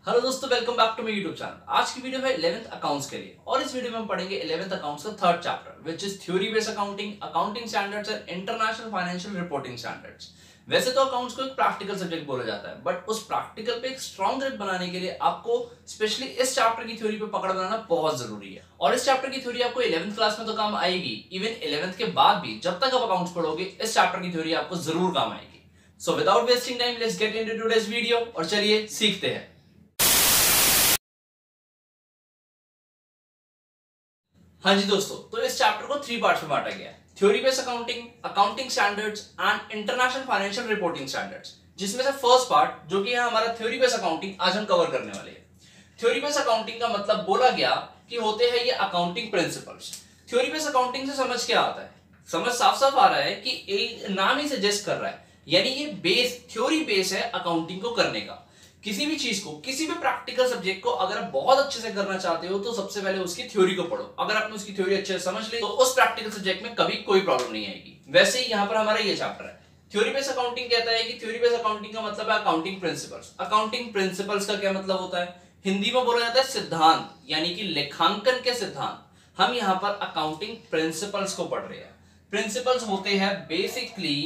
Hello दोस्तों, welcome back to my YouTube channel. आज की वीडियो है 11th अकाउंट्स के लिए और इस वीडियो में हम पढ़ेंगे 11th अकाउंट्स का third chapter which is theory based accounting, accounting standards and international financial reporting standards. वैसे तो अकाउंट्स को एक प्रैक्टिकल सब्जेक्ट बोला जाता है, बट उस प्रैक्टिकल पे एक स्ट्रॉन्ग ग्रिप बनाने के लिए आपको स्पेशली इस चैप्टर की थ्योरी पे पकड़ बनाना बहुत जरूरी है। और इस चैप्टर की थ्योरी आपको 11th क्लास में तो काम आएगी, इवन 11th के बाद भी जब तक आप अकाउंट्स पढ़ोगे इस चैप्टर की थ्योरी आपको जरूर काम आएगी। So without wasting time let's get into today's video और चलिए सीखते हैं। हाँ जी दोस्तों, तो इस चैप्टर को 3 पार्ट्स में बांटा गया है। Theory based accounting, accounting standards and international financial reporting standards, जिसमें से फर्स्ट पार्ट जो कि है हमारा थ्योरी बेस्ड अकाउंटिंग, आज हम कवर करने वाले हैं। थ्योरी बेस्ड अकाउंटिंग का मतलब बोला गया कि होते हैं ये accounting principles. Theory based accounting से समझ क्या आता है? समझ साफ साफ आ रहा है कि एक नाम ही सजेस्ट कर रहा है, यानी ये बेस, थ्योरी बेस है अकाउंटिंग को करने का। किसी भी चीज को, किसी भी प्रैक्टिकल सब्जेक्ट को अगर आप बहुत अच्छे से करना चाहते हो तो सबसे पहले उसकी थ्योरी को पढ़ो। अगर आपने उसकी थ्योरी अच्छे से समझ ली तो उस प्रैक्टिकल सब्जेक्ट में कभी कोई प्रॉब्लम नहीं आएगी। वैसे ही यहाँ पर हमारा ये चैप्टर है। थ्योरी बेस्ड अकाउंटिंग कहता है कि थ्योरी बेस्ड अकाउंटिंग का मतलब है अकाउंटिंग प्रिंसिपल्स। अकाउंटिंग प्रिंसिपल्स का क्या मतलब होता है? हिंदी में बोला जाता है सिद्धांत, यानी कि लेखांकन के सिद्धांत। हम यहाँ पर अकाउंटिंग प्रिंसिपल्स को पढ़ रहे हैं। प्रिंसिपल्स होते हैं basically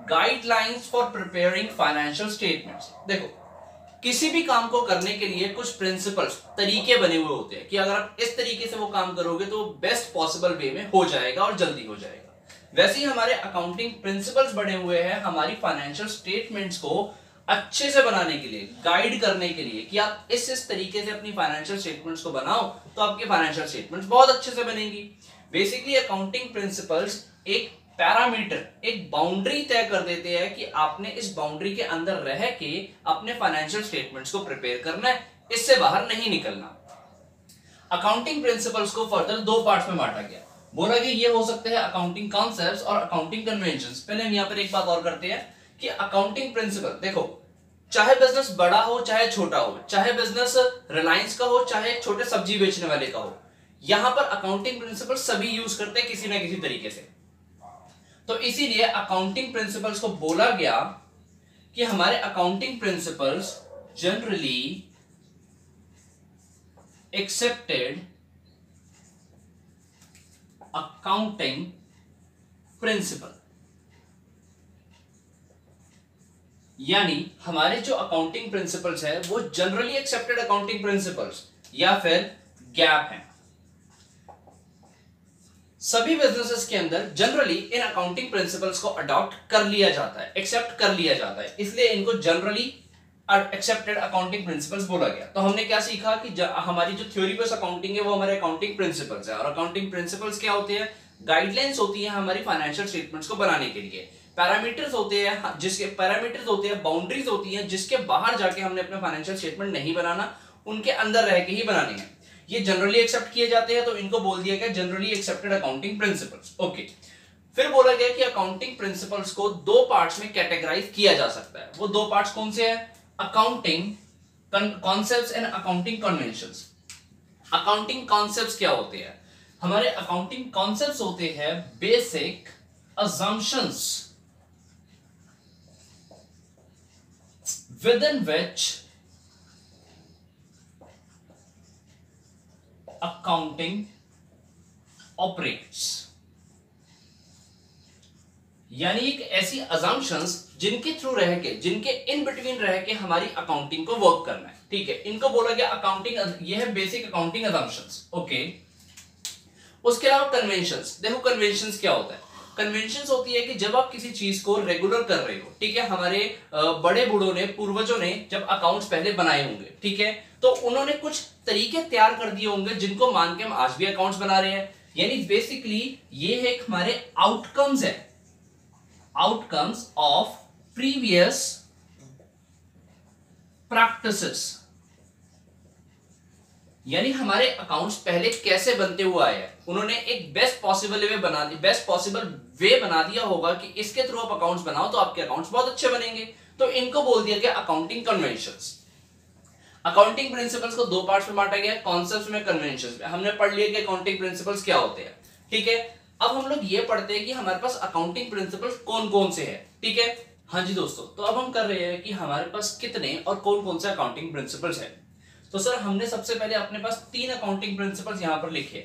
guidelines for preparing financial statements. देखो, किसी भी काम को करने के लिए कुछ प्रिंसिपल्स, तरीके बने हुए होते हैं कि अगर आप इस तरीके से वो काम करोगे तो बेस्ट पॉसिबल वे में हो जाएगा और जल्दी हो जाएगा। वैसे ही हमारे अकाउंटिंग प्रिंसिपल्स बने हुए हैं हमारी फाइनेंशियल स्टेटमेंट्स को अच्छे से बनाने के लिए, गाइड करने के लिए कि आप इस तरीके से अपनी फाइनेंशियल स्टेटमेंट्स को बनाओ तो आपके फाइनेंशियल स्टेटमेंट्स बहुत अच्छे से बनेंगी। बेसिकली अकाउंटिंग प्रिंसिपल्स एक पैरामीटर, एक बाउंड्री तय कर देते हैं कि आपने इस बाउंड्री के अंदर रह के अपने फाइनेंशियल स्टेटमेंट्स को प्रिपेयर करना है, इससे बाहर नहीं निकलना। अकाउंटिंग प्रिंसिपल्स को फर्दर 2 पार्ट्स में बांटा गया। बोला कि ये हो सकते हैं अकाउंटिंग कॉन्सेप्ट्स और अकाउंटिंग कन्वेंशंस। पहले हम यहाँ पर एक बात और करते हैं कि अकाउंटिंग प्रिंसिपल, देखो, चाहे बिजनेस बड़ा हो चाहे छोटा हो, चाहे बिजनेस रिलायंस का हो चाहे छोटे सब्जी बेचने वाले का हो, यहां पर अकाउंटिंग प्रिंसिपल सभी यूज करते हैं किसी ना किसी तरीके से। तो इसीलिए अकाउंटिंग प्रिंसिपल्स को बोला गया कि हमारे accounting principles generally accepted accounting principle, यानी हमारे जो अकाउंटिंग प्रिंसिपल्स है वो जनरली एक्सेप्टेड अकाउंटिंग प्रिंसिपल्स या फिर गैप है। सभी बिजनेसेस के अंदर जनरली इन अकाउंटिंग प्रिंसिपल्स को अडॉप्ट कर लिया जाता है, एक्सेप्ट कर लिया जाता है, इसलिए इनको जनरली एक्सेप्टेड अकाउंटिंग प्रिंसिपल्स बोला गया। तो हमने क्या सीखा कि हमारी जो थ्योरी बेस्ड अकाउंटिंग है वो हमारे अकाउंटिंग प्रिंसिपल्स है, और अकाउंटिंग प्रिंसिपल्स क्या होते हैं? गाइडलाइंस होती है हमारी फाइनेंशियल स्टेटमेंट्स को बनाने के लिए। पैरामीटर्स होते हैं, जिसके पैरामीटर्स होते हैं, बाउंड्रीज होती हैं जिसके बाहर जाके हमने अपना फाइनेंशियल स्टेटमेंट नहीं बनाना, उनके अंदर रह के ही बनाने हैं। ये जनरली एक्सेप्ट किए जाते हैं तो इनको बोल दिया गया generally accepted accounting principles. Okay, फिर बोला गया कि अकाउंटिंग प्रिंसिपल्स को 2 पार्ट्स में कैटेगराइज किया जा सकता है। वो 2 पार्ट्स कौन से हैं? Accounting concepts and accounting conventions. Accounting concepts क्या होते हैं? हमारे अकाउंटिंग कॉन्सेप्ट्स होते हैं basic assumptions within which accounting operates, यानी एक ऐसी assumptions जिनके थ्रू रह के, जिनके इन बिटवीन रह के हमारी अकाउंटिंग को वर्क करना है। ठीक है, इनको बोला गया अकाउंटिंग, ये है बेसिक अकाउंटिंग assumptions। ओके, उसके अलावा कन्वेंशंस। देखो कन्वेंशंस क्या होता है? कन्वेंशंस होती है कि जब आप किसी चीज को रेगुलर कर रहे हो, ठीक है, हमारे बड़े बूढ़ों ने, पूर्वजों ने जब अकाउंट्स पहले बनाए होंगे, ठीक है, तो उन्होंने कुछ तरीके तैयार कर दिए होंगे जिनको मान के हम आज भी अकाउंट्स बना रहे हैं। यानी बेसिकली ये है हमारे आउटकम्स है, आउटकम्स ऑफ प्रीवियस प्रैक्टिसेस, यानी हमारे अकाउंट्स पहले कैसे बनते हुए आए हैं, उन्होंने एक बेस्ट पॉसिबल वे बना दिया होगा कि इसके थ्रू आप अकाउंट्स बनाओ तो आपके अकाउंट्स बहुत अच्छे बनेंगे। तो इनको बोल दिया गया अकाउंटिंग कन्वेंशंस। अकाउंटिंग प्रिंसिपल्स को 2 पार्ट्स में बांटा गया, कॉन्सेप्ट्स में, कन्वेंशंस में। हमने पढ़ लिया कि अकाउंटिंग प्रिंसिपल्स क्या होते हैं। ठीक है, अब हम लोग ये पढ़ते हैं कि हमारे पास अकाउंटिंग प्रिंसिपल्स कौन कौन से हैं। ठीक है, हाँ जी दोस्तों, तो अब हम कर रहे हैं कि हमारे पास कितने और कौन कौन से अकाउंटिंग प्रिंसिपल्स हैं। तो सर हमने सबसे पहले अपने पास 3 अकाउंटिंग प्रिंसिपल्स यहाँ पर लिखे,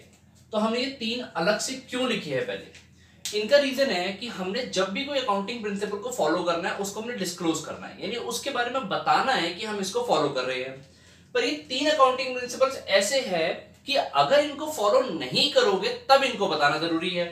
तो हमने ये 3 अलग से क्यों लिखे हैं पहले? इनका रीजन है कि हमने जब भी कोई अकाउंटिंग प्रिंसिपल को फॉलो करना है उसको हमने डिस्क्लोज करना है, यानी उसके बारे में बताना है कि हम इसको फॉलो कर रहे हैं। पर ये 3 अकाउंटिंग प्रिंसिपल्स ऐसे हैं कि अगर इनको फॉलो नहीं करोगे तब इनको बताना जरूरी है।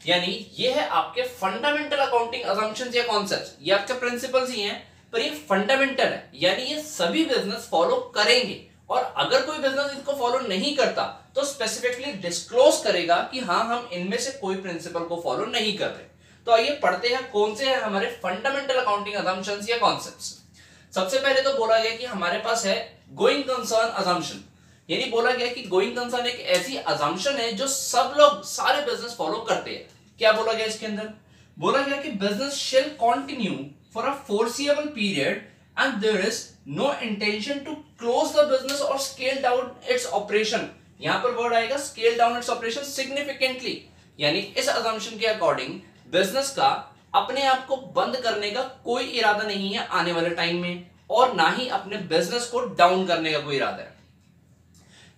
यानी ये है आपके फंडामेंटल अकाउंटिंग असम्पशंस या कॉन्सेप्ट्स, ये आपके प्रिंसिपल्स ही हैं, पर ये फंडामेंटल है, यानी ये सभी बिजनेस फॉलो करेंगे। और अगर कोई बिजनेस इनको फॉलो नहीं करता तो स्पेसिफिकली डिस्क्लोज करेगा कि हाँ हम इनमें से कोई प्रिंसिपल को फॉलो नहीं कर रहे। तो आइए पढ़ते हैं कौन से हैं हमारे फंडामेंटल अकाउंटिंग असम्पशंस या कॉन्सेप्ट्स। सबसे पहले तो बोला गया कि हमारे पास है गोइंग कंसर्न असम्पशन, यानी बोला गया कि गोइंग कंसर्न एक ऐसी असम्पशन है जो सब लोग सारे बिजनेस फॉलो करते हैं। क्या बोला गया इसके अंदर? बोला गया कि business shall continue for a foreseeable period and there is no intention to close the business और स्केल डाउन इट्स ऑपरेशन। यहां पर वर्ड आएगा scale down its operation significantly, यानी इस असम्पशन के अकॉर्डिंग बिजनेस का अपने आप को बंद करने का कोई इरादा नहीं है आने वाले टाइम में, और ना ही अपने बिजनेस को डाउन करने का कोई इरादा है।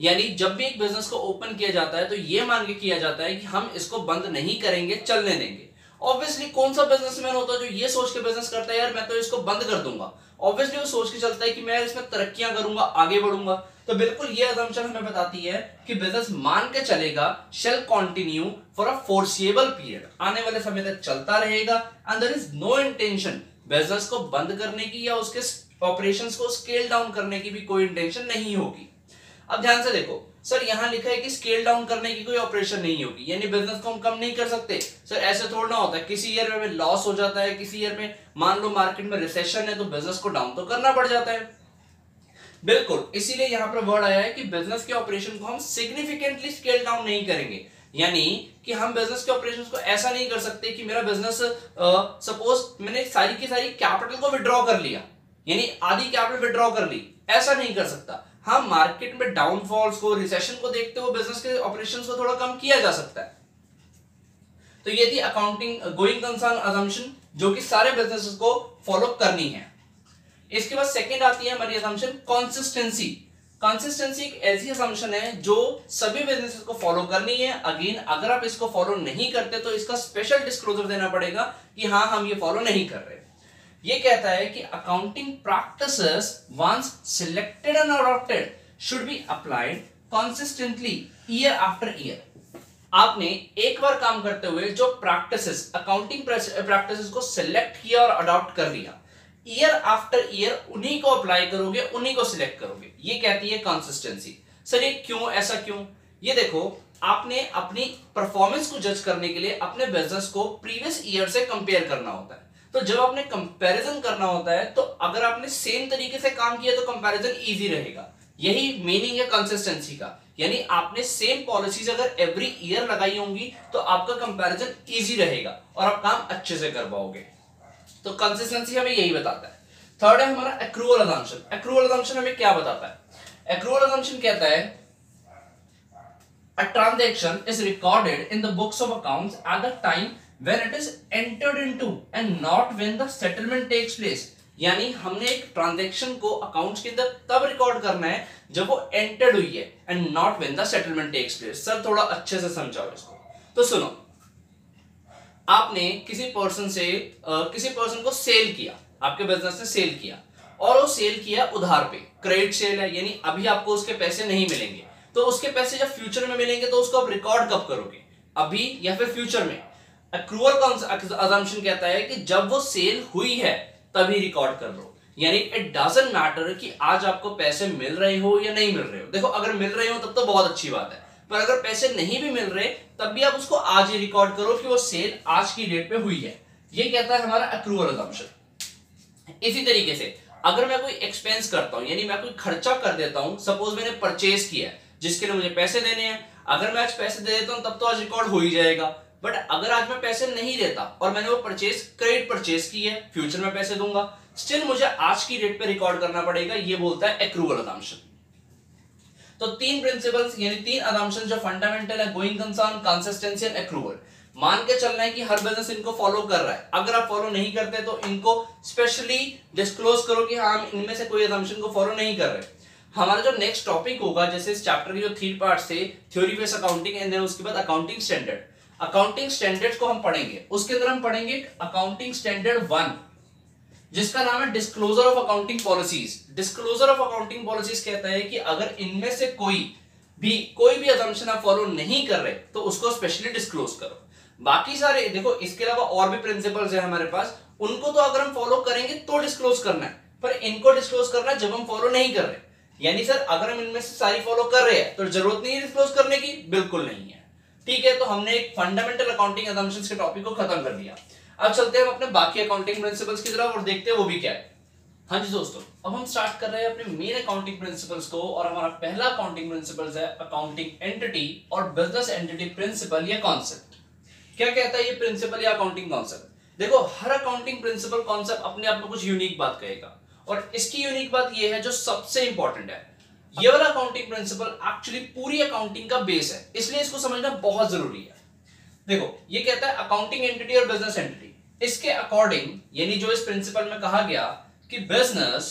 यानी जब भी एक बिजनेस को ओपन किया जाता है तो ये मान के किया जाता है कि हम इसको बंद नहीं करेंगे, चलने देंगे। ऑब्वियसली कौन सा बिजनेसमैन होता है जो ये सोच के बिजनेस करता है यार मैं तो इसको बंद कर दूंगा? ऑब्वियसली वो सोच के चलता है कि मैं इसमें तरक्कियां करूंगा, आगे बढ़ूंगा। तो बिल्कुल ये असम्पशन हमें बताती है कि बिजनेस मान के चलेगा shall continue for a foreseeable period, आने वाले समय तक चलता रहेगा, and there is no intention business को बंद करने की या उसके ऑपरेशंस को स्केल डाउन करने की भी कोई इंटेंशन नहीं होगी। अब ध्यान से देखो सर, यहां लिखा है कि स्केल डाउन करने की कोई ऑपरेशन नहीं होगी, यानी बिजनेस को हम कम नहीं कर सकते। सर ऐसे थोड़ा ना होता है, किसी ईयर में लॉस हो जाता है, किसी ईयर में मान लो मार्केट में रिसेशन है तो बिजनेस को डाउन तो करना पड़ जाता है। बिल्कुल, इसीलिए यहां पर वर्ड आया है कि बिजनेस के ऑपरेशन को हम सिग्निफिकेंटली स्केल डाउन नहीं करेंगे, यानी कि हम बिजनेस के ऑपरेशंस को ऐसा नहीं कर सकते कि मेरा बिजनेस सपोज मैंने सारी की सारी कैपिटल को विड्रॉ कर लिया, यानी आधी कैपिटल विड्रॉ कर ली, ऐसा नहीं कर सकता। हाँ, मार्केट में डाउनफॉल्स को, रिसेशन को देखते हुए बिजनेस के ऑपरेशंस को थोड़ा कम किया जा सकता है। तो ये थी अकाउंटिंग गोइंग कंसर्न असम्पशन जो कि सारे बिजनेसेस को फॉलो करनी है। इसके बाद सेकंड आती है हमारी असम्पशन कंसिस्टेंसी। कंसिस्टेंसी एक ऐसी असम्पशन है जो सभी बिजनेसेस को फॉलो करनी है। अगेन अगर आप इसको फॉलो नहीं करते तो इसका स्पेशल डिस्क्लोजर देना पड़ेगा कि हाँ हम ये फॉलो नहीं कर रहे। ये कहता है कि accounting practices once selected and adopted should be applied consistently year after year. आपने एक बार काम करते हुए जो प्रैक्टिसेस, अकाउंटिंग प्रैक्टिसेस को सिलेक्ट किया और अडॉप्ट कर लिया, ईयर आफ्टर ईयर उन्हीं को अप्लाई करोगे, उन्हीं को सिलेक्ट करोगे। ये कहती है कंसिस्टेंसी। सर ये क्यों, ऐसा क्यों? ये देखो, आपने अपनी परफॉर्मेंस को जज करने के लिए अपने बिजनेस को प्रीवियस ईयर से कंपेयर करना होता है। तो जब आपने कंपैरिजन करना होता है तो अगर आपने सेम तरीके से काम किया तो कंपैरिजन इजी रहेगा। यही मीनिंग है कंसिस्टेंसी का, यानी आपने सेम पॉलिसीज अगर एवरी ईयर लगाई होंगी तो आपका कंपैरिजन इजी रहेगा और आप काम अच्छे से कर पाओगे। तो कंसिस्टेंसी हमें यही बताता है। थर्ड है हमारा एक्रूअल असम्पशन। एक्रूअल असम्पशन हमें क्या बताता है? एक्रूअल असम्पशन कहता है a transaction is recorded in the books of accounts at the time when it is entered into and not when the settlement takes place। यानी हमने एक ट्रांजैक्शन को अकाउंट्स के अंदर तब रिकॉर्ड करना है जब वो एंटर्ड हुई है, and not when the settlement takes place. Sir थोड़ा अच्छे से समझाओ इसको। तो सुनो, आपने किसी पर्सन को सेल किया, आपके बिजनेस ने सेल किया, और वो सेल किया उधार पे, क्रेडिट सेल है, यानी अभी आपको उसके पैसे नहीं मिलेंगे। तो उसके पैसे जब फ्यूचर में मिलेंगे तो उसको आप रिकॉर्ड कब करोगे? अभी या फिर फ्यूचर में? एक्रूअल असम्पशन कहता है कि जब वो सेल हुई है तभी रिकॉर्ड कर लो, यानी इट डजंट मैटर कि आज आपको पैसे मिल रहे हो या नहीं मिल रहे हो। देखो अगर मिल रहे हो तब तो बहुत अच्छी बात है, पर अगर पैसे नहीं भी मिल रहे तब भी आप उसको आज ही रिकॉर्ड करो कि वो सेल आज की डेट पे हुई है। ये कहता है हमारा एक्रूअल असम्पशन। इसी तरीके से अगर मैं कोई एक्सपेंस करता हूं, यानी मैं कोई खर्चा कर देता हूं, सपोज मैंने परचेज किया है जिसके लिए मुझे पैसे देने हैं, अगर मैं आज पैसे दे देता हूं तब तो आज रिकॉर्ड हो ही जाएगा। बट अगर आज मैं पैसे नहीं देता और मैंने वो क्रेडिट परचेज की है, फ्यूचर में पैसे दूंगा, स्टिल मुझे आज की डेट पे रिकॉर्ड करना पड़ेगा। ये बोलता है एक्रूअल असम्पशन। तो तीन प्रिंसिपल्स यानी तीन असम्पशन जो फंडामेंटल है, going concern, consistency and accrual, मान के चलना है कि हर बिजनेस इनको फॉलो कर रहा है। अगर आप फॉलो नहीं करते तो इनको स्पेशली डिस्क्लोज करो कि हाँ हम इनमें से कोई असम्पशन को फॉलो नहीं कर रहे। हमारा जो नेक्स्ट टॉपिक होगा, जैसे इस चैप्टर के जो 3 पार्ट थे, theory based accounting and then उसके बाद अकाउंटिंग स्टैंडर्ड। अकाउंटिंग स्टैंडर्ड्स को हम पढ़ेंगे, उसके अंदर हम पढ़ेंगे अकाउंटिंग स्टैंडर्ड 1 जिसका नाम है disclosure of accounting policies. Disclosure of accounting policies कहता है कि अगर इनमें से कोई भी असम्पशन आप फॉलो नहीं कर रहे तो उसको स्पेशली डिस्क्लोज करो। बाकी सारे देखो, इसके अलावा और भी प्रिंसिपल्स है हमारे पास, उनको तो अगर हम फॉलो करेंगे तो डिस्क्लोज करना है, पर इनको डिस्क्लोज करना है जब हम फॉलो नहीं कर रहे। यानी सर अगर हम इनमें से सारी फॉलो कर रहे हैं तो जरूरत नहीं है डिस्क्लोज करने की, बिल्कुल नहीं है। ठीक है, तो हमने एक फंडामेंटल अकाउंटिंग असम्पशंस के टॉपिक को खत्म कर दिया। अब चलते हैं हम अपने बाकी अकाउंटिंग प्रिंसिपल्स की तरफ और देखते हैं वो भी क्या है। हाँ जी दोस्तों, अब हम स्टार्ट कर रहे हैं अपने मेन अकाउंटिंग प्रिंसिपल्स को, और हमारा पहला अकाउंटिंग प्रिंसिपल्स है अकाउंटिंग एंटिटी और बिजनेस एंटिटी प्रिंसिपल या कॉन्सेप्ट। क्या कहता है ये प्रिंसिपल या अकाउंटिंग कॉन्सेप्ट? देखो, हर अकाउंटिंग प्रिंसिपल कॉन्सेप्ट अपने आप में कुछ यूनिक बात कहेगा, और इसकी यूनिक बात ये है जो सबसे इंपॉर्टेंट है, ये वाला अकाउंटिंग प्रिंसिपल एक्चुअली पूरी अकाउंटिंग का बेस है, इसलिए इसको समझना बहुत जरूरी है। देखो, ये कहता है अकाउंटिंग एंटिटी और बिजनेस एंटिटी। इसके अकॉर्डिंग, यानी जो इस प्रिंसिपल में कहा गया कि बिजनेस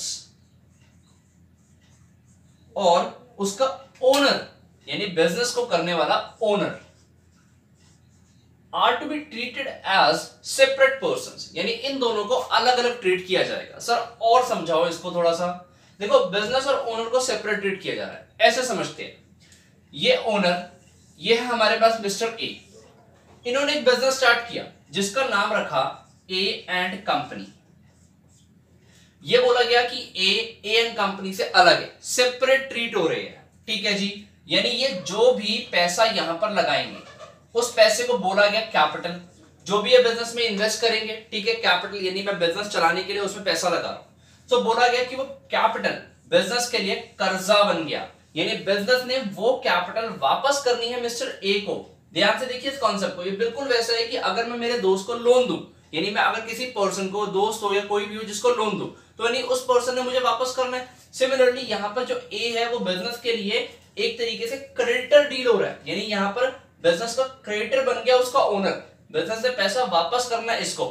और उसका ओनर, यानी बिजनेस को करने वाला owner, are to be treated as separate persons, यानी इन दोनों को अलग अलग ट्रीट किया जाएगा। सर और समझाओ इसको थोड़ा सा। देखो, बिजनेस और ओनर को सेपरेट ट्रीट किया जा रहा है, ऐसे समझते हैं। ये ओनर, ये है हमारे पास मिस्टर ए, इन्होंने एक बिजनेस स्टार्ट किया जिसका नाम रखा ए एंड कंपनी। ये बोला गया कि ए एंड कंपनी से अलग है, सेपरेट ट्रीट हो रहे हैं। ठीक है जी, यानी ये जो भी पैसा यहां पर लगाएंगे उस पैसे को बोला गया कैपिटल। जो भी ये बिजनेस में इन्वेस्ट करेंगे, ठीक है, कैपिटल यानी मैं बिजनेस चलाने के लिए उसमें पैसा लगा रहा हूं, तो बोला गया कि वो कैपिटल बिजनेस के लिए कर्जा बन गया, यानी बिजनेस ने वो कैपिटल वापस करनी है मिस्टर ए को। ध्यान से देखिए इस कॉन्सेप्ट को, ये बिल्कुल वैसा है कि अगर मैं मेरे दोस्त को लोन दूं, यानी मैं अगर किसी पर्सन को, दोस्त हो या कोई भी हो जिसको लोन दूं, तो यानी उस पर्सन ने मुझे वापस करना है। सिमिलरली यहाँ पर जो ए है वो बिजनेस के लिए एक तरीके से क्रेडिटर डील हो रहा है, यानी यहाँ पर बिजनेस का क्रेडिटर बन गया उसका ओनर, बिजनेस से पैसा वापस करना है इसको।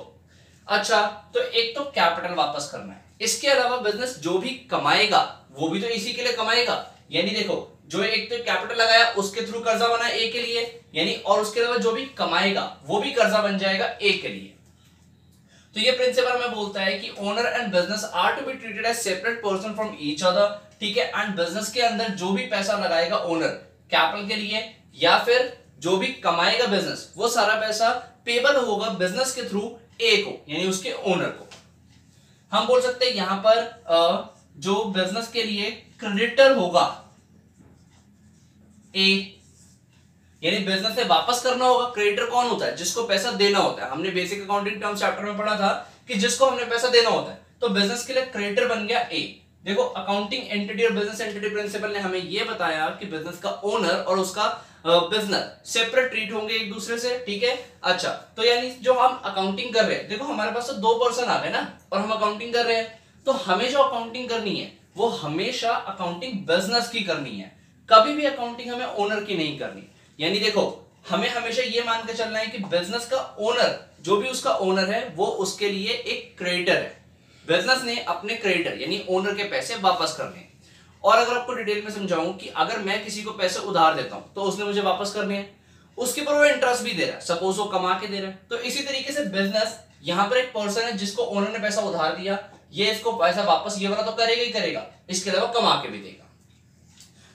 अच्छा, तो एक तो कैपिटल वापस करना है, इसके अलावा बिजनेस जो भी कमाएगा वो भी तो इसी के लिए कमाएगा। यानी देखो, जो एक तो कैपिटल लगाया उसके थ्रू कर्जा बना ए के लिए, यानी और उसके अलावा जो भी कमाएगा वो भी कर्जा बन जाएगा ए के लिए। तो ये प्रिंसिपल में बोलता है कि owner and business are to be treated as separate person from each other. ठीक है, एंड बिजनेस के अंदर जो भी पैसा लगाएगा ओनर कैपिटल के लिए या फिर जो भी कमाएगा बिजनेस, वो सारा पैसा पेबल होगा बिजनेस के थ्रू ए को, यानी उसके ओनर को। हम बोल सकते हैं यहां पर जो बिजनेस के लिए क्रेडिटर होगा ए, यानी बिजनेस से वापस करना होगा। क्रेडिटर कौन होता है? जिसको पैसा देना होता है। हमने बेसिक अकाउंटिंग टर्म्स चैप्टर में पढ़ा था कि जिसको हमने पैसा देना होता है, तो बिजनेस के लिए क्रेडिटर बन गया ए। देखो, अकाउंटिंग एंटिटी और बिजनेस एंटिटी प्रिंसिपल ने हमें यह बताया कि बिजनेस का ओनर और उसका बिजनेस सेपरेट ट्रीट होंगे एक दूसरे से। ठीक है, अच्छा, तो यानी जो हम अकाउंटिंग कर रहे हैं, देखो हमारे पास तो दो पर्सन आ गए ना, और हम अकाउंटिंग कर रहे हैं, तो हमें जो अकाउंटिंग करनी है वो हमेशा अकाउंटिंग बिजनेस की करनी है, कभी भी अकाउंटिंग हमें ओनर की नहीं करनी। यानी देखो, हमें हमेशा ये मान के चलना है कि बिजनेस का ओनर, जो भी उसका ओनर है, वो उसके लिए एक क्रेडिटर है। बिजनेस ने अपने क्रेडिटर यानी ओनर के पैसे वापस करने। और अगर आपको डिटेल में समझाऊं कि अगर मैं किसी को पैसे उधार देता हूं तो उसने मुझे वापस करने हैं, उसके ऊपर वो इंटरेस्ट भी दे रहा है, सपोज वो कमा के दे रहा है। तो इसी तरीके से बिजनेस, यहां पर एक पर्सन है जिसको ओनर ने पैसा उधार दिया, ये इसको पैसा वापस ये वाला तो करेगा ही करेगा, इसके अलावा कमा के भी देगा।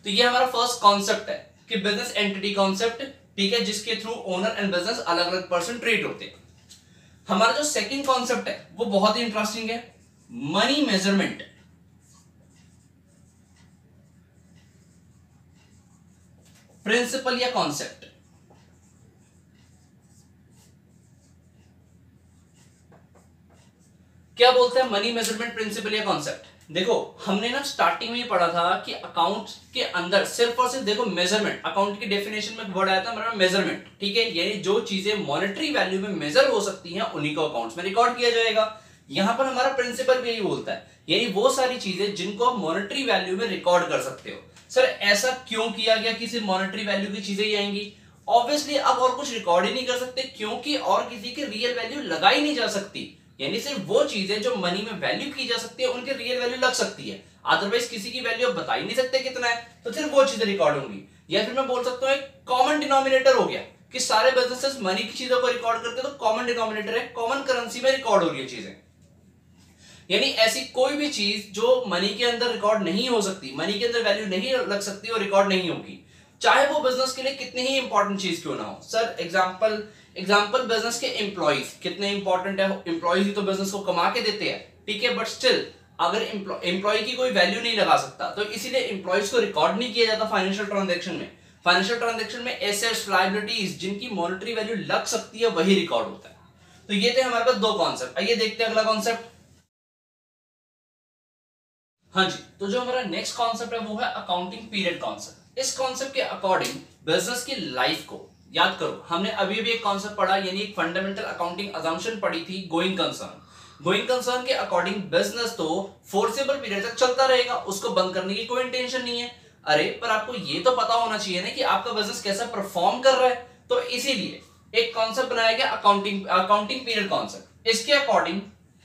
तो ये हमारा फर्स्ट कॉन्सेप्ट है कि बिजनेस एंटिटी कॉन्सेप्ट। ठीक है, जिसके थ्रू ओनर एंड बिजनेस अलग अलग पर्सन ट्रीट होते हैं। हमारा जो सेकंड कॉन्सेप्ट है वो बहुत ही इंटरेस्टिंग है, मनी मेजरमेंट। प्रिंसिपल या कॉन्सेप्ट। क्या बोलते हैं मनी मेजरमेंट, प्रिंसिपल या कॉन्सेप्ट? देखो, हमने ना स्टार्टिंग में ही पढ़ा था कि अकाउंट के अंदर सिर्फ और सिर्फ देखो मेजरमेंट, अकाउंट की डेफिनेशन में वर्ड आया था हमारा मेजरमेंट। ठीक है, यानी जो चीजें मॉनेटरी वैल्यू में मेजर हो सकती हैं उन्हीं को अकाउंट्स में रिकॉर्ड किया जाएगा। यहां पर हमारा प्रिंसिपल भी यही बोलता है, यानी वो सारी चीजें जिनको आप मॉनेटरी वैल्यू में रिकॉर्ड कर सकते हो। सर ऐसा क्यों किया गया कि सिर्फ मॉनेटरी वैल्यू की चीजें ही आएंगी? ऑब्वियसली आप और कुछ रिकॉर्ड ही नहीं कर सकते, क्योंकि और किसी की रियल वैल्यू लगाई नहीं जा सकती। यानी सिर्फ वो चीजें जो मनी में वैल्यू की जा सकती है उनकी रियल वैल्यू लग सकती है, अदरवाइज किसी की वैल्यू आप बता ही नहीं सकते कितना है, तो सिर्फ वो चीजें रिकॉर्ड होंगी। या फिर मैं बोल सकता हूँ एक कॉमन डिनोमिनेटर हो गया कि सारे बिजनेसेस मनी की चीजों को रिकॉर्ड करते हैं, तो कॉमन डिनोमिनेटर है, कॉमन करेंसी में रिकॉर्ड हो रही है चीजें। यानी ऐसी कोई भी चीज जो मनी के अंदर रिकॉर्ड नहीं हो सकती, मनी के अंदर वैल्यू नहीं लग सकती और रिकॉर्ड नहीं होगी, चाहे वो बिजनेस के लिए कितनी ही इंपॉर्टेंट चीज क्यों ना हो। सर एग्जांपल बिजनेस के एम्प्लॉइज कितने इंपॉर्टेंट है, एम्प्लॉइज ही तो बिजनेस को कमा के देते हैं, ठीक है, बट स्टिल अगर एम्प्लॉय की कोई वैल्यू नहीं लगा सकता तो इसीलिए एम्प्लॉइज को रिकॉर्ड नहीं किया जाता फाइनेंशियल ट्रांजैक्शन में। फाइनेंशियल ट्रांजैक्शन में एसेट्स, लायबिलिटीज जिनकी मॉनेटरी वैल्यू लग सकती है वही रिकॉर्ड होता है। तो ये थे हमारे पास दो कॉन्सेप्ट। आइए देखते हैं अगला कॉन्सेप्ट। हाँ जी, तो जो हमारा नेक्स्ट कॉन्सेप्ट है वो है अकाउंटिंग पीरियड कॉन्सेप्ट। इस कॉन्सेप्ट के अकॉर्डिंग बिजनेस की लाइफ को याद करो, हमने अभी भी एक कॉन्सेप्ट पढ़ा, यानी एक फंडामेंटल अकाउंटिंग अजम्पशन पढ़ी थी, गोइंग कंसर्न। गोइंग कंसर्न के अकॉर्डिंग बिजनेस तो फोर्सेबल पीरियड तक चलता रहेगा, उसको बंद करने की कोई इंटेंशन नहीं है। अरे पर आपको ये तो पता होना चाहिए ना कि आपका बिजनेस कैसा परफॉर्म कर रहा है, तो इसीलिए एक कॉन्सेप्ट बनाया गया अकाउंटिंग पीरियड कॉन्सेप्ट। इसके अकॉर्डिंग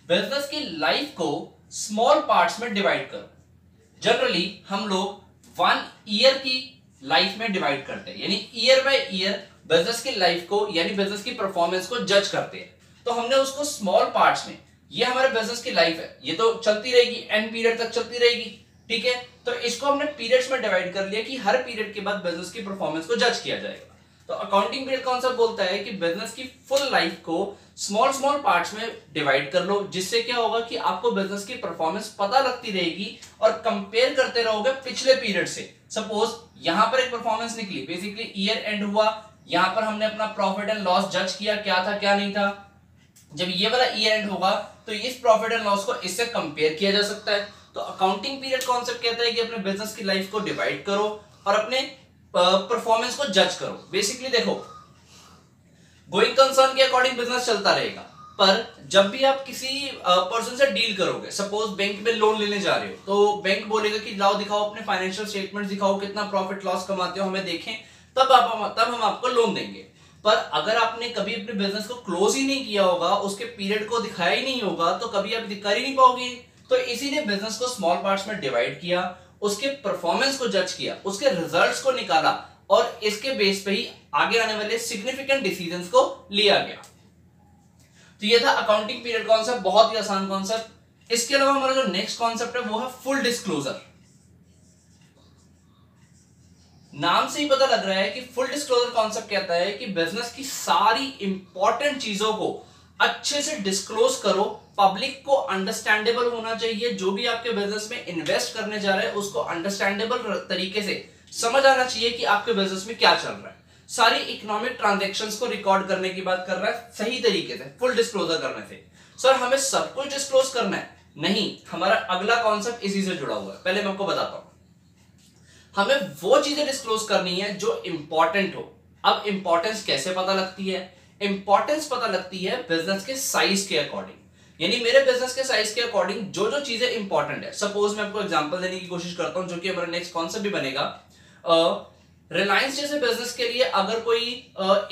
बिजनेस की लाइफ को स्मॉल पार्ट्स में डिवाइड करो। जनरली हम लोग 1 ईयर की लाइफ में डिवाइड करते हैं, यानी ईयर बाय ईयर बिजनेस की लाइफ को यानी बिजनेस की परफॉर्मेंस को जज करते हैं। तो हमने उसको स्मॉल पार्ट्स में, ये हमारे बिजनेस की लाइफ है, ये तो चलती रहेगी, एंड पीरियड तक चलती रहेगी, ठीक है, तो इसको हमने पीरियड्स में डिवाइड कर लिया कि हर पीरियड के बाद बिजनेस की परफॉर्मेंस को जज किया जाएगा। तो अकाउंटिंग पीरियड कॉन्सेप्ट बोलता है कि बिजनेस की फुल लाइफ को स्मॉल स्मॉल पार्ट्स में डिवाइड कर लो, जिससे क्या होगा कि आपको बिजनेस की परफॉर्मेंस पता लगती रहेगी और कंपेयर करते रहोगे पिछले पीरियड से। सपोज यहां पर एक परफॉर्मेंस निकली, बेसिकली ईयर एंड हुआ, यहां पर हमने अपना प्रॉफिट एंड लॉस जज किया, क्या था क्या नहीं था। जब ये वाला ईयर एंड होगा तो इस प्रॉफिट एंड लॉस को इससे कंपेयर किया जा सकता है। तो अकाउंटिंग पीरियड कॉन्सेप्ट कहता है कि अपने बिजनेस की लाइफ को डिवाइड करो और अपने परफॉर्मेंस को जज करो। बेसिकली देखो, गोइंग कंसर्न के अकॉर्डिंग बिजनेस चलता रहेगा, पर जब भी आप किसी पर्सन से डील करोगे, सपोज बैंक में लोन लेने जा रहे हो, तो बैंक बोलेगा कि लाओ दिखाओ अपने फाइनेंशियल स्टेटमेंट, दिखाओ कितना प्रॉफिट लॉस कमाते हो, हमें देखें, तब हम आपको लोन देंगे। पर अगर आपने कभी अपने बिजनेस को क्लोज ही नहीं किया होगा, उसके पीरियड को दिखाया ही नहीं होगा, तो कभी आप कर ही नहीं पाओगे। तो इसीलिए बिजनेस को स्मॉल पार्ट्स में डिवाइड किया, उसके परफॉर्मेंस को जज किया, उसके रिजल्ट्स को निकाला और इसके बेस पे ही आगे आने वाले सिग्निफिकेंट डिसीजंस को लिया गया। तो ये था अकाउंटिंग पीरियड कॉन्सेप्ट, बहुत ही आसान कॉन्सेप्ट। इसके अलावा हमारा जो नेक्स्ट कॉन्सेप्ट है वो है फुल डिस्क्लोजर। नाम से ही पता लग रहा है कि फुल डिस्क्लोजर कॉन्सेप्ट कहता है कि बिजनेस की सारी इंपॉर्टेंट चीजों को अच्छे से डिस्क्लोज करो, पब्लिक को अंडरस्टैंडेबल होना चाहिए, जो भी आपके बिजनेस में इन्वेस्ट करने जा रहे हैं उसको अंडरस्टैंडेबल तरीके से समझ आना चाहिए कि आपके बिजनेस में क्या चल रहा है। सारी इकोनॉमिक ट्रांजैक्शंस को रिकॉर्ड करने की बात कर रहा है सही तरीके से, फुल डिस्क्लोजर करने से। सर हमें सब कुछ डिस्क्लोज करना है? नहीं, हमारा अगला कॉन्सेप्ट इसी से जुड़ा हुआ है, पहले मैं आपको बताता हूं। हमें वो चीजें डिस्क्लोज करनी है जो इंपॉर्टेंट हो। अब इंपॉर्टेंस कैसे पता लगती है? इंपॉर्टेंस पता लगती है बिजनेस के साइज के अकॉर्डिंग, यानी मेरे बिजनेस के साइज के अकॉर्डिंग जो जो चीजें इंपॉर्टेंट है। सपोज मैं आपको एग्जांपल देने की कोशिश करता हूं, जो कि हमारा नेक्स्ट कॉन्सेप्ट भी बनेगा। रिलायंस जैसे बिजनेस के लिए अगर कोई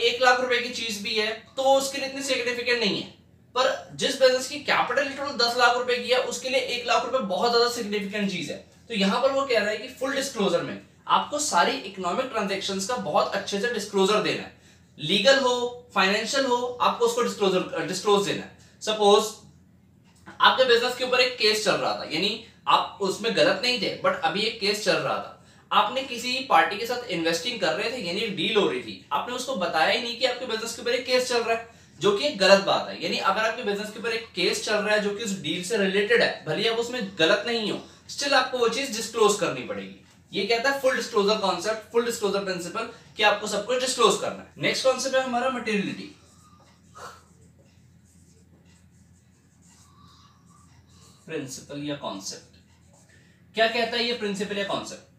1 लाख रुपए की चीज भी है तो उसके लिए इतनी सिग्निफिकेंट नहीं है, पर जिस बिजनेस की कैपिटल टोटल 10 लाख रुपए की है उसके लिए 1 लाख रुपए बहुत ज्यादा सिग्निफिकेंट चीज है। तो यहां पर वो कह रहा है कि फुल डिस्क्लोजर में आपको सारी इकोनॉमिक ट्रांजैक्शंस का बहुत अच्छे से डिस्क्लोजर देना है, लीगल हो फाइनेंशियल हो, आपको उसको डिस्क्लोज देना है। सपोज आपके बिजनेस के ऊपर एक केस चल रहा था, यानी आप उसमें गलत नहीं थे बट अभी एक केस चल रहा था, आपने किसी पार्टी के साथ इन्वेस्टिंग कर रहे थे, यानी एक डील हो रही थी, आपने उसको बताया ही नहीं कि आपके बिजनेस के ऊपर एक केस चल रहा है, जो कि एक गलत बात है। यानी अगर आपके बिजनेस के ऊपर एक केस चल रहा है जो कि उस डील से रिलेटेड है, भले आप उसमें गलत नहीं हो, स्टिल आपको वो चीज डिस्क्लोज करनी पड़ेगी। ये कहता है full disclosure concept, full disclosure principle, कि आपको सब कुछ डिस्क्लोज करना है। नेक्स्ट कॉन्सेप्ट है हमारा मटेरियलिटी। प्रिंसिपल या कॉन्सेप्ट क्या कहता है? ये प्रिंसिपल या कॉन्सेप्ट,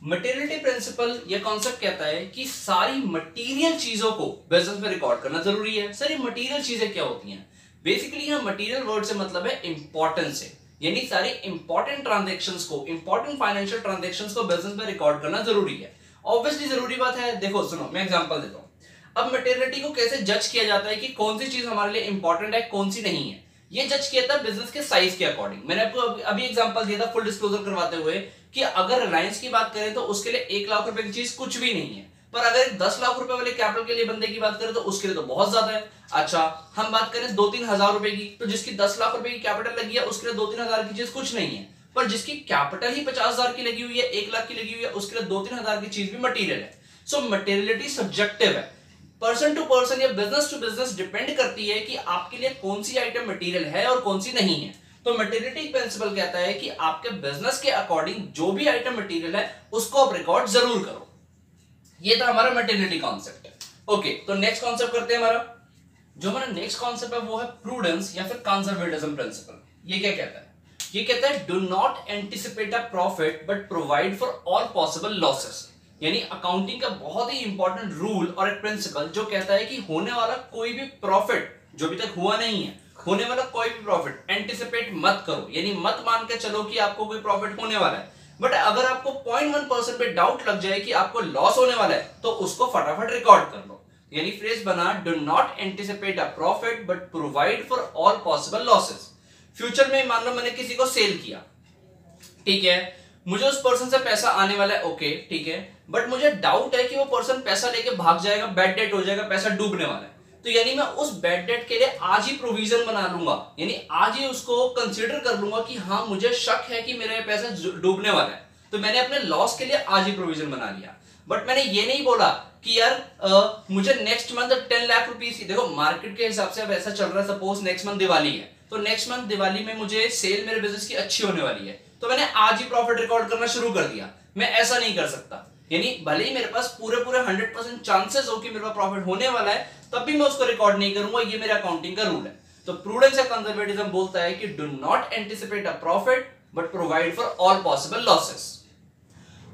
मटेरियलिटी प्रिंसिपल या कॉन्सेप्ट कहता है कि सारी मटेरियल चीजों को बिजनेस में रिकॉर्ड करना जरूरी है। सर ये मटेरियल चीजें क्या होती हैं? बेसिकली यहां मटेरियल वर्ड से मतलब है इंपॉर्टेंस से, यानी सारी इंपॉर्टेंट ट्रांजैक्शंस को, इंपॉर्टेंट फाइनेंशियल ट्रांजैक्शंस को बिजनेस में रिकॉर्ड करना जरूरी है। ऑब्वियसली जरूरी बात है। देखो सुनो, मैं एग्जांपल देता हूं। अब मटेरियलिटी को कैसे जज किया जाता है कि कौन सी चीज हमारे लिए इंपॉर्टेंट है, कौन सी नहीं है? ये जज किया था बिजनेस के साइज के अकॉर्डिंग। मैंने आपको अभी एग्जांपल दिया था फुल डिस्क्लोजर करवाते हुए कि अगर रिलायंस की बात करें तो उसके लिए 1 लाख रुपए की चीज कुछ भी नहीं है, पर अगर 10 लाख रुपए वाले कैपिटल के लिए बंदे की बात करें तो उसके लिए तो बहुत ज्यादा है। अच्छा, हम बात करें 2-3 हजार रुपए की, तो जिसकी 10 लाख रुपए की कैपिटल लगी है उसके लिए 2-3 हजार की चीज कुछ नहीं है, पर जिसकी कैपिटल ही 50,000 की लगी हुई है, 1 लाख की लगी हुई है, उसके लिए 2-3 हजार की चीज भी मटेरियल है। सो मटेरियलिटी सब्जेक्टिव है, पर्सन टू पर्सन या बिजनेस टू बिजनेस डिपेंड करती है कि आपके लिए कौन सी आइटम मटेरियल है और कौन सी नहीं है। तो मटेरियलिटी प्रिंसिपल कहता है कि आपके बिजनेस के अकॉर्डिंग जो भी आइटम मटेरियल है उसको आप रिकॉर्ड जरूर करो। ये था हमारा मटेरियलिटी कॉन्सेप्ट है। ओके, तो नेक्स्ट कॉन्सेप्ट करते हैं। हमारा नेक्स्ट कॉन्सेप्ट है वो है प्रूडेंस या फिर कंजर्वेटिज्म प्रिंसिपल। ये क्या कहता है? ये कहता है do not anticipate a profit but provide for all possible losses. यानी अकाउंटिंग का बहुत ही इंपॉर्टेंट रूल और एक प्रिंसिपल जो कहता है कि होने वाला कोई भी प्रॉफिट जो अभी तक हुआ नहीं है, होने वाला कोई भी प्रॉफिट एंटिसिपेट मत करो, यानी मत मान के चलो कि आपको कोई प्रॉफिट होने वाला है, बट अगर आपको 0.1% पे डाउट लग जाए कि आपको लॉस होने वाला है तो उसको फटाफट रिकॉर्ड कर लो। यानी फ्रेज बना do not anticipate a profit but provide for all possible losses. Future में मान लो मैंने किसी को सेल किया, ठीक है, मुझे उस पर्सन से पैसा आने वाला है, ओके ठीक है, बट मुझे डाउट है कि वो पर्सन पैसा लेके भाग जाएगा, बैड डेट हो जाएगा, पैसा डूबने वाला है, तो यानी मैं उस बैड डेट के लिए आज ही प्रोविजन बना लूंगा, यानी आज ही उसको कंसीडर कर लूंगा कि हाँ मुझे शक है कि मेरा पैसा डूबने वाला है, तो मैंने अपने लॉस के लिए आज ही प्रोविजन बना लिया। बट मैंने ये नहीं बोला कि यार मुझे नेक्स्ट मंथ 10 लाख रुपीस, देखो मार्केट के हिसाब से अब ऐसा चल रहा है, सपोज नेक्स्ट मंथ दिवाली है, तो नेक्स्ट मंथ दिवाली में मुझे सेल मेरे बिजनेस की अच्छी होने वाली है, तो मैंने आज ही प्रॉफिट रिकॉर्ड करना शुरू कर दिया। मैं ऐसा नहीं कर सकता, यानी भले ही मेरे पास पूरे 100% चांसेस हो कि मेरे पास प्रॉफिट होने वाला है, तब भी मैं उसको रिकॉर्ड नहीं करूंगा। ये मेरा अकाउंटिंग का रूल है। तो प्रूडेंस या कंजर्वेटिज्म बोलता है कि do not anticipate a profit but provide for all possible losses.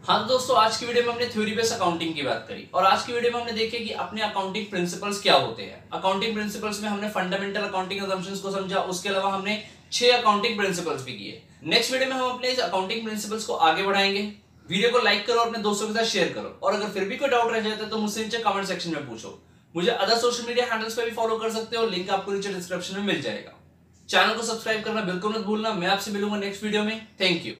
हाँ दोस्तों, आज की वीडियो में हमने थ्योरी बेस्ड अकाउंटिंग की बात करी और आज की वीडियो में हमने देखे कि अपने अकाउंटिंग प्रिंसिपल्स क्या होते हैं। अकाउंटिंग प्रिंसिपल्स में हमने फंडामेंटल अकाउंटिंग असम्पशंस को समझा, उसके अलावा हमने 6 अकाउंटिंग प्रिंसिपल्स भी किए। नेक्स्ट वीडियो में हम अपने इस अकाउंटिंग प्रिंसिपल्स को आगे बढ़ाएंगे। वीडियो को लाइक करो, अपने दोस्तों के साथ शेयर करो, और अगर फिर भी कोई डाउट रह जाता है तो मुझसे नीचे कमेंट सेक्शन में पूछो। मुझे अदर सोशल मीडिया हैंडल्स पे भी फॉलो कर सकते हो, लिंक आपको नीचे डिस्क्रिप्शन में मिल जाएगा। चैनल को सब्सक्राइब करना बिल्कुल मत भूलना। मैं आपसे मिलूंगा नेक्स्ट वीडियो में। Thank you.